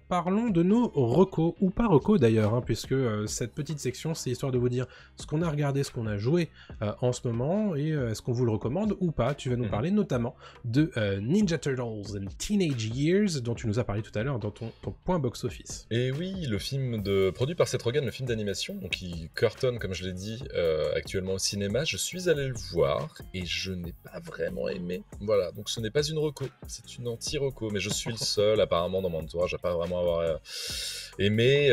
parlons de nos recos, ou pas recos d'ailleurs, hein, puisque cette petite section, c'est histoire de vous dire ce qu'on a regardé, ce qu'on a joué en ce moment, et est-ce qu'on vous le recommande ou pas. Tu vas nous parler notamment de Ninja Turtles and Teenage Years, dont tu nous as parlé tout à l'heure dans ton point box-office. Et oui, le film produit par Seth Rogen, le film d'animation, donc qui cartonne, comme je l'ai dit, actuellement au cinéma. Je suis allé le voir, et je n'ai pas vraiment aimé. Voilà, donc ce n'est pas une reco, c'est une anti-reco, mais je suis le seul apparemment dans mon entourage à pas vraiment avoir aimé.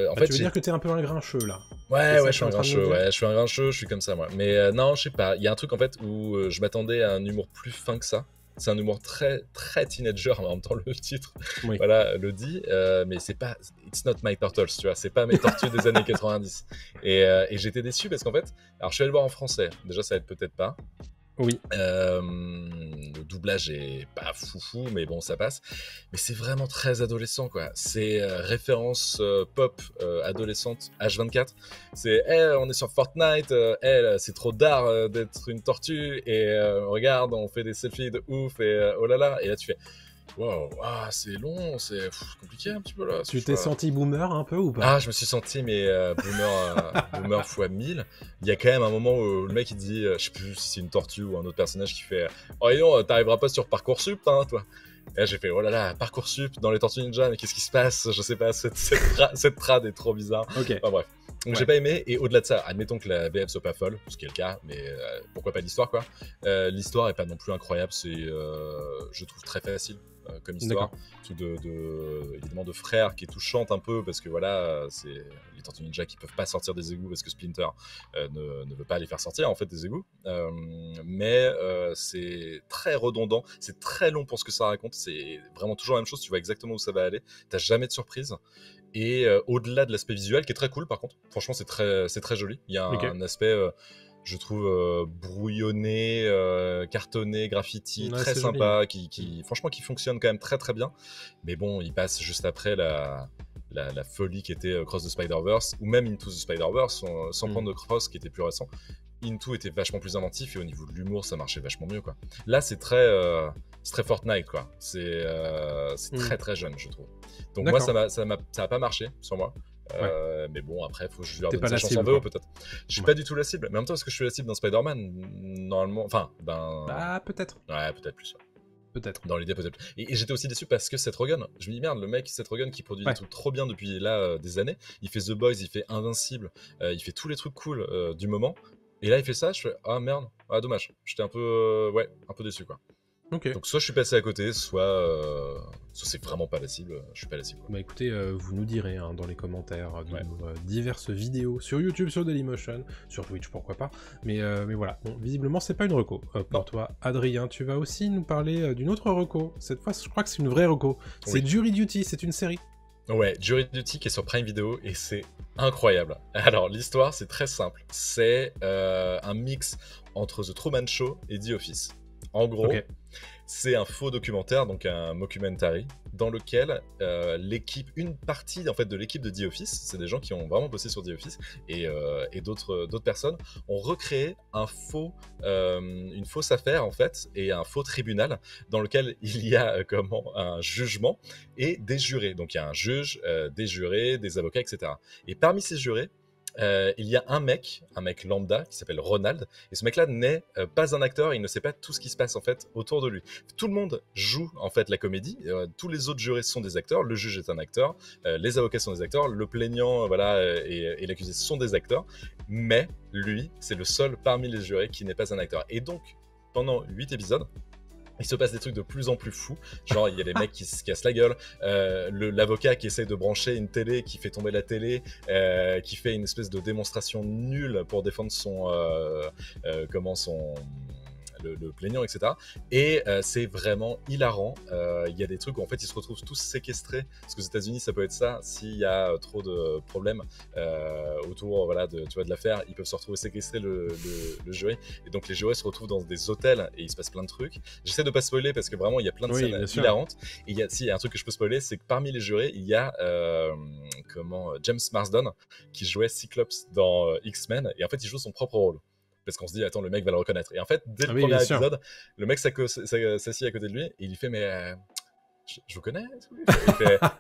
En fait, tu veux dire que t'es un peu un grincheux là? Ouais, je suis un grincheux, je suis comme ça moi. Mais non, je sais pas, il y a un truc en fait où je m'attendais à un humour plus fin que ça. C'est un humour très très teenager, mais en même temps le titre voilà, le dit, mais c'est pas It's not my turtles, tu vois, c'est pas mes tortues des années 90. Et j'étais déçu parce qu'en fait, alors je suis allé le voir en français, déjà ça aide peut-être pas. Oui. Le doublage est pas foufou, mais bon, ça passe. Mais c'est vraiment très adolescent, quoi. C'est référence pop adolescente H24. C'est on est sur Fortnite, c'est trop d'art d'être une tortue, et regarde, on fait des selfies de ouf, et oh là là. Et là, tu fais wow, c'est long, c'est compliqué un petit peu là. Tu t'es senti boomer un peu ou pas? Ah, je me suis senti, mais boomer fois 1000. Il y a quand même un moment où le mec il dit, je sais plus si c'est une tortue ou un autre personnage qui fait oh non, t'arriveras pas sur Parcoursup, hein, toi. Et là j'ai fait oh là là, Parcoursup dans les Tortues Ninja, mais qu'est-ce qui se passe? Je sais pas, cette trad est trop bizarre. Okay. Enfin bref. Donc j'ai pas aimé, et au-delà de ça, admettons que la VF soit pas folle, ce qui est le cas, mais pourquoi pas l'histoire, quoi. L'histoire est pas non plus incroyable, c'est je trouve très facile comme histoire, tout évidemment de frères qui est touchante un peu, parce que voilà, c'est les Tortues Ninja qui peuvent pas sortir des égouts parce que Splinter ne veut pas les faire sortir en fait des égouts, mais c'est très redondant, c'est très long pour ce que ça raconte, c'est vraiment toujours la même chose, tu vois exactement où ça va aller, t'as jamais de surprise. Et au-delà de l'aspect visuel qui est très cool, par contre, franchement c'est très joli, il y a un aspect je trouve brouillonné, cartonné, graffiti, très sympa, qui franchement qui fonctionne quand même très très bien. Mais bon, il passe juste après la folie qui était Cross the Spider-Verse, ou même Into the Spider-Verse, sans prendre de Cross qui était plus récent. Into était vachement plus inventif, et au niveau de l'humour ça marchait vachement mieux, quoi. Là c'est très Fortnite, quoi. C'est très très jeune, je trouve. Donc moi ça a pas marché sur moi. Mais bon, après faut que je lui redonne sa chance en VO, peut-être. Je suis pas du tout la cible, mais en même temps, est-ce que je suis la cible dans Spider-Man? Normalement, enfin, bah peut-être. Ouais, peut-être plus. Peut-être. Dans l'idée, peut-être. Et j'étais aussi déçu parce que Seth Rogen, je me dis merde, le mec Seth Rogen qui produit des trucs trop bien depuis là des années, il fait The Boys, il fait Invincible, il fait tous les trucs cool du moment, et là il fait ça, je fais ah merde, ah dommage, j'étais un peu un peu déçu, quoi. Donc soit je suis passé à côté, soit c'est vraiment pas la cible, je suis pas la cible, quoi. Bah écoutez, vous nous direz hein, dans les commentaires de nos diverses vidéos sur YouTube, sur Dailymotion, sur Twitch, pourquoi pas, mais voilà, bon, visiblement c'est pas une reco pour toi. Adrien, tu vas aussi nous parler d'une autre reco, cette fois je crois que c'est une vraie reco, c'est Jury Duty, c'est une série. Ouais, Jury Duty qui est sur Prime Video, et c'est incroyable. Alors l'histoire c'est très simple, c'est un mix entre The Truman Show et The Office. En gros, c'est un faux documentaire, donc un mockumentary, dans lequel une partie en fait de l'équipe de The Office, c'est des gens qui ont vraiment bossé sur The Office, et d'autres personnes ont recréé une fausse affaire en fait, et un faux tribunal dans lequel il y a un jugement et des jurés. Donc il y a un juge, des jurés, des avocats, etc. Et parmi ces jurés, il y a un mec lambda qui s'appelle Ronald, et ce mec-là n'est pas un acteur, il ne sait pas tout ce qui se passe en fait autour de lui. Tout le monde joue en fait la comédie, tous les autres jurés sont des acteurs, le juge est un acteur, les avocats sont des acteurs, le plaignant et l'accusé sont des acteurs, mais lui, c'est le seul parmi les jurés qui n'est pas un acteur. Et donc, pendant 8 épisodes, il se passe des trucs de plus en plus fous, genre il y a des mecs qui se cassent la gueule, l'avocat qui essaye de brancher une télé, qui fait tomber la télé, qui fait une espèce de démonstration nulle pour défendre le plaignant, etc. Et c'est vraiment hilarant. Il y a des trucs où en fait ils se retrouvent tous séquestrés, parce qu'aux États-Unis ça peut être ça, s'il y a trop de problèmes autour de l'affaire, ils peuvent se retrouver séquestrer le jury, et donc les jurés se retrouvent dans des hôtels et il se passe plein de trucs. J'essaie de pas spoiler parce que vraiment il y a plein de scènes hilarantes. Et il y a un truc que je peux spoiler, c'est que parmi les jurés il y a James Marsden qui jouait Cyclops dans X-Men, et en fait il joue son propre rôle. Parce qu'on se dit, attends, le mec va le reconnaître. Et en fait, dès le premier épisode, le mec s'assied à côté de lui et il lui fait, mais je vous connais et tout.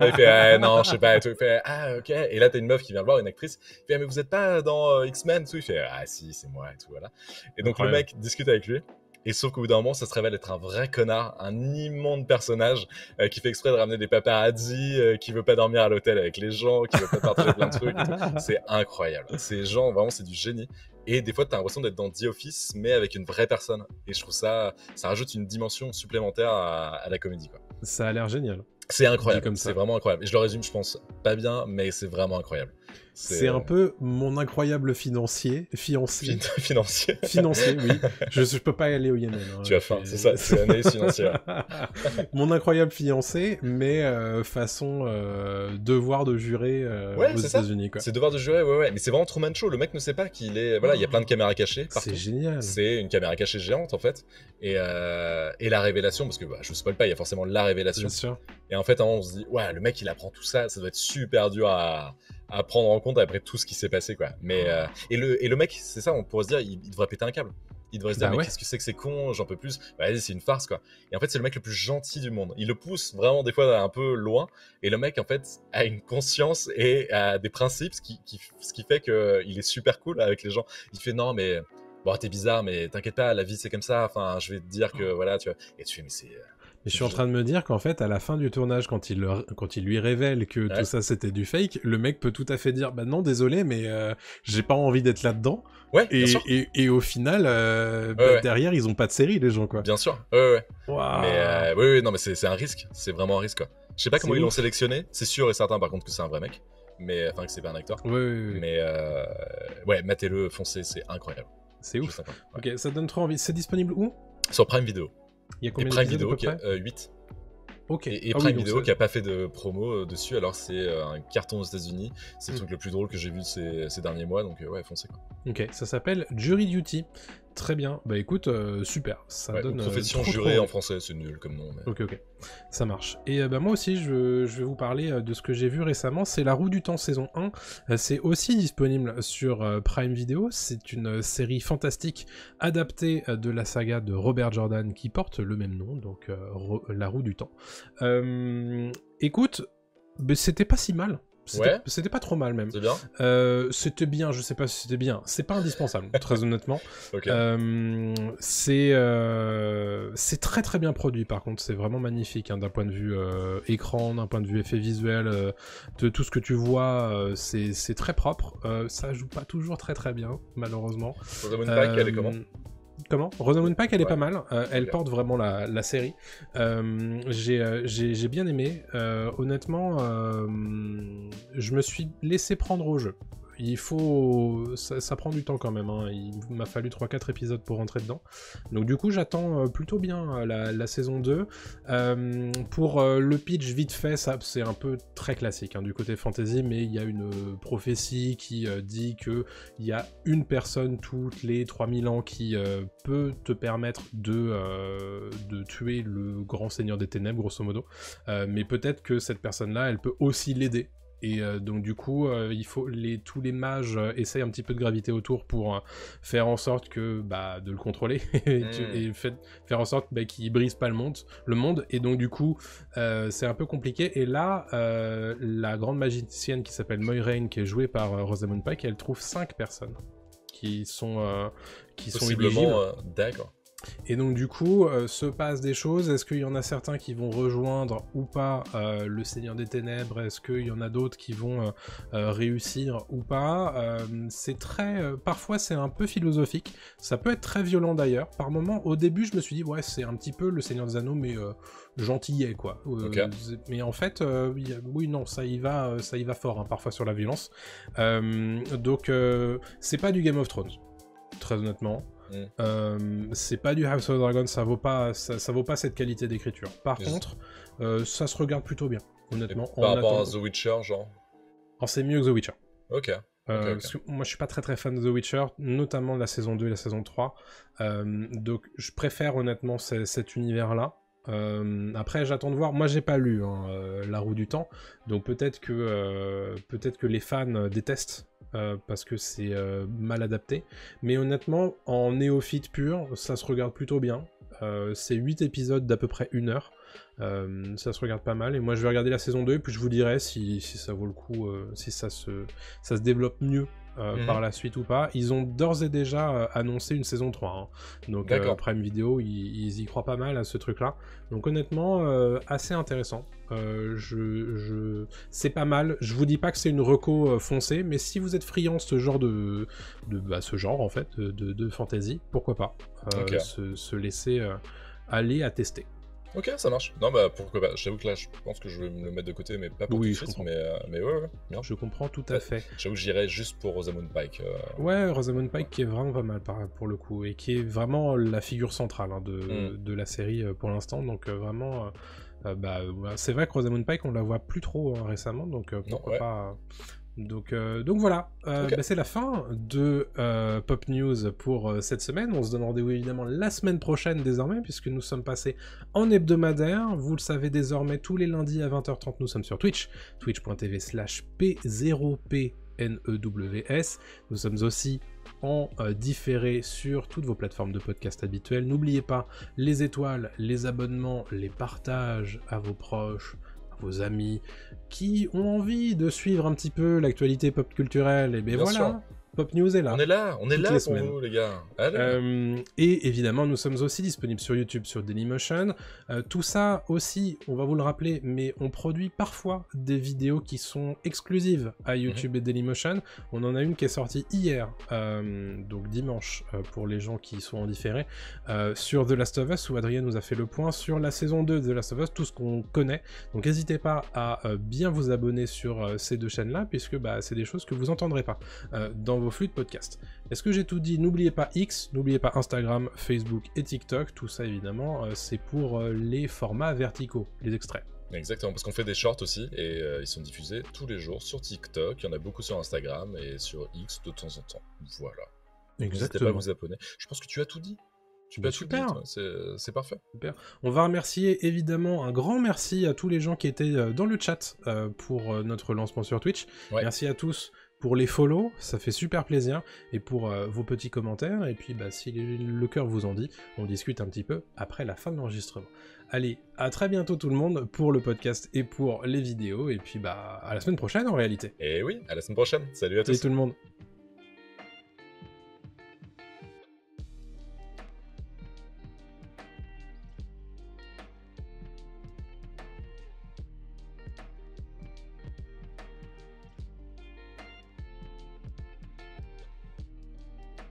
Il fait ah, non, je sais pas et tout. Il fait ah, ok. Et là, t'as une meuf qui vient le voir, une actrice. Il fait ah, mais vous êtes pas dans X-Men et tout. Il fait ah, si, c'est moi et tout, voilà. Et donc, le mec discute avec lui. Et sauf qu'au bout d'un moment, ça se révèle être un vrai connard, un immonde personnage qui fait exprès de ramener des paparazzis, qui veut pas dormir à l'hôtel avec les gens, qui veut pas partager plein de trucs. C'est incroyable. Ces gens, vraiment, c'est du génie. Et des fois, t'as l'impression d'être dans The Office, mais avec une vraie personne. Et je trouve ça rajoute une dimension supplémentaire à la comédie, quoi. Ça a l'air génial. C'est incroyable, c'est vraiment incroyable. Et je le résume, je pense, pas bien, mais c'est vraiment incroyable. C'est un peu mon incroyable fiancé. Financier. Financier, oui. Je peux pas aller au Yémen. Hein. Tu as faim, c'est ça, c'est l'analyse financière. Mon incroyable fiancé, mais façon devoir de jurer aux États-Unis. C'est devoir de jurer, ouais. Mais c'est vraiment Truman Show. Le mec ne sait pas qu'il est. Voilà, il y a plein de caméras cachées partout. C'est génial. C'est une caméra cachée géante, en fait. Et la révélation, parce que je spoil pas, il y a forcément la révélation. Bien sûr. Et en fait, à un moment, on se dit, ouais, le mec, il apprend tout ça, ça doit être super dur à prendre en compte après tout ce qui s'est passé, quoi. Mais et le mec, c'est ça, on pourrait se dire, il devrait péter un câble. Il devrait se dire, mais qu'est-ce que c'est con, j'en peux plus. Bah, vas-y, c'est une farce, quoi. Et en fait, c'est le mec le plus gentil du monde. Il le pousse vraiment des fois un peu loin. Et le mec, en fait, a une conscience et a des principes, ce qui fait qu'il est super cool avec les gens. Il fait, non, mais bon, t'es bizarre, mais t'inquiète pas, la vie c'est comme ça. Enfin, je vais te dire que voilà, tu vois. Et tu fais, mais c'est. Je suis en train de me dire qu'en fait, à la fin du tournage, quand il lui révèle que tout ça c'était du fake, le mec peut tout à fait dire bah non, désolé, mais j'ai pas envie d'être là-dedans. Ouais, et au final, derrière, ils ont pas de série, les gens, quoi. Bien sûr, ouais. Wow. Mais oui, non, mais c'est un risque, c'est vraiment un risque, quoi. Je sais pas comment ils l'ont sélectionné, c'est sûr et certain par contre que c'est un vrai mec, mais enfin que c'est pas un acteur. Oui. Mais ouais, matez-le, foncez, c'est incroyable. C'est ouf. Ok, ça donne trop envie. C'est disponible où? Sur Prime Video. Il y a combien Prime d'épisodes Video, 8. Ok. Et Prime Video qui a pas fait de promo dessus, alors c'est un carton aux États-Unis. C'est le truc le plus drôle que j'ai vu ces derniers mois, donc ouais, foncez, quoi. Ok, ça s'appelle Jury Duty. Très bien. Bah écoute, super. Ça donne. Profession jurée en français, c'est nul comme nom. Mais... Ok. Ça marche. Et moi aussi, je vais vous parler de ce que j'ai vu récemment. C'est La Roue du Temps saison 1. C'est aussi disponible sur Prime Video. C'est une série fantastique adaptée de la saga de Robert Jordan qui porte le même nom, donc La Roue du Temps. Écoute, c'était pas si mal. C'était pas trop mal même. C'est bien. C'était bien, je sais pas si c'était bien. C'est pas indispensable, très honnêtement. Okay. C'est très très bien produit par contre. C'est vraiment magnifique d'un point de vue écran, d'un point de vue effet visuel, de tout ce que tu vois. C'est très propre. Ça joue pas toujours très très bien, malheureusement. Rosamund Pike, elle est comment ? Rosamund Pike, elle est pas mal. Elle porte vraiment la série. J'ai bien aimé. Honnêtement, je me suis laissé prendre au jeu. Ça prend du temps quand même. Hein. Il m'a fallu 3-4 épisodes pour rentrer dedans. Donc du coup, j'attends plutôt bien la saison 2. Pour le pitch vite fait, ça c'est un peu très classique du côté fantasy, mais il y a une prophétie qui dit qu'il y a une personne toutes les 3000 ans qui peut te permettre de tuer le grand seigneur des ténèbres, grosso modo. Mais peut-être que cette personne-là, elle peut aussi l'aider. Et donc du coup, il faut tous les mages essayent un petit peu de graviter autour pour faire en sorte que de le contrôler et faire en sorte qu'il brise pas le monde. Et donc du coup, c'est un peu compliqué. Et là, la grande magicienne qui s'appelle Moiraine, qui est jouée par Rosamund Pike, elle trouve 5 personnes qui sont éligibles. D'accord. Et donc du coup, se passent des choses. Est-ce qu'il y en a certains qui vont rejoindre ou pas le Seigneur des Ténèbres? Est-ce qu'il y en a d'autres qui vont réussir ou pas? C'est parfois c'est un peu philosophique. Ça peut être très violent d'ailleurs. Par moments, au début, je me suis dit ouais, c'est un petit peu le Seigneur des Anneaux, mais gentillet quoi. Mais en fait, oui non, ça y va fort parfois sur la violence. Donc c'est pas du Game of Thrones, très honnêtement. C'est pas du House of Dragon, ça vaut pas cette qualité d'écriture. Par contre, ça se regarde plutôt bien, honnêtement. Par rapport à The Witcher, genre c'est mieux que The Witcher. Ok. Parce que moi je suis pas très très fan de The Witcher, notamment la saison 2 et la saison 3. Donc je préfère honnêtement cet univers-là. Après j'attends de voir, moi j'ai pas lu La Roue du Temps, donc peut-être que les fans détestent parce que c'est mal adapté, mais honnêtement en néophyte pur ça se regarde plutôt bien. C'est 8 épisodes d'à peu près 1 heure, Ça se regarde pas mal, et moi je vais regarder la saison 2, et puis je vous dirai si ça vaut le coup, si ça se développe mieux par la suite ou pas. Ils ont d'ores et déjà annoncé une saison 3, hein. Donc Prime Video, ils y croient pas mal à ce truc-là. Donc honnêtement, assez intéressant. C'est pas mal. Je vous dis pas que c'est une reco foncée, mais si vous êtes friand ce genre ce genre en fait de fantasy, pourquoi pas se laisser aller à tester. Ok, ça marche. Non, bah pourquoi pas. J'avoue que là, je pense que je vais me le mettre de côté, mais pas pour tout de suite. Mais ouais, bien. Je comprends tout à fait. J'avoue que j'irais juste pour Rosamund Pike. Ouais, Rosamund Pike qui est vraiment pas mal pour le coup, et qui est vraiment la figure centrale de la série pour l'instant. Donc vraiment, c'est vrai que Rosamund Pike, on la voit plus trop récemment, donc pourquoi pas. Donc voilà, c'est la fin de Pop News pour cette semaine. On se donne rendez-vous évidemment la semaine prochaine désormais, puisque nous sommes passés en hebdomadaire. Vous le savez désormais, tous les lundis à 20h30, nous sommes sur Twitch, twitch.tv/P0PNEWS. Nous sommes aussi en différé sur toutes vos plateformes de podcast habituelles. N'oubliez pas les étoiles, les abonnements, les partages à vos proches, vos amis qui ont envie de suivre un petit peu l'actualité pop culturelle, et bien voilà, sûr. Pop News est là. On est là pour vous, les gars. Et évidemment, nous sommes aussi disponibles sur YouTube, sur Dailymotion. Tout ça aussi, on va vous le rappeler, mais on produit parfois des vidéos qui sont exclusives à YouTube et Dailymotion. On en a une qui est sortie hier, donc dimanche, pour les gens qui sont en différé, sur The Last of Us, où Adrien nous a fait le point sur la saison 2 de The Last of Us, tout ce qu'on connaît. Donc n'hésitez pas à bien vous abonner sur ces deux chaînes-là, puisque c'est des choses que vous entendrez pas dans vos flux de podcast. Est-ce que j'ai tout dit? N'oubliez pas X, n'oubliez pas Instagram, Facebook et TikTok. Tout ça évidemment, c'est pour les formats verticaux, les extraits. Exactement, parce qu'on fait des shorts aussi, et ils sont diffusés tous les jours sur TikTok. Il y en a beaucoup sur Instagram et sur X de temps en temps. Voilà. N'hésitez pas à vous abonner. Je pense que tu as tout dit. Super, c'est parfait. Super. On va remercier évidemment, un grand merci à tous les gens qui étaient dans le chat pour notre lancement sur Twitch. Ouais. Merci à tous pour les follow, ça fait super plaisir, et pour vos petits commentaires, et puis si le cœur vous en dit, on discute un petit peu après la fin de l'enregistrement. Allez, à très bientôt tout le monde pour le podcast et pour les vidéos, et puis à la semaine prochaine en réalité. Et oui, à la semaine prochaine, salut à tous. Salut tout le monde.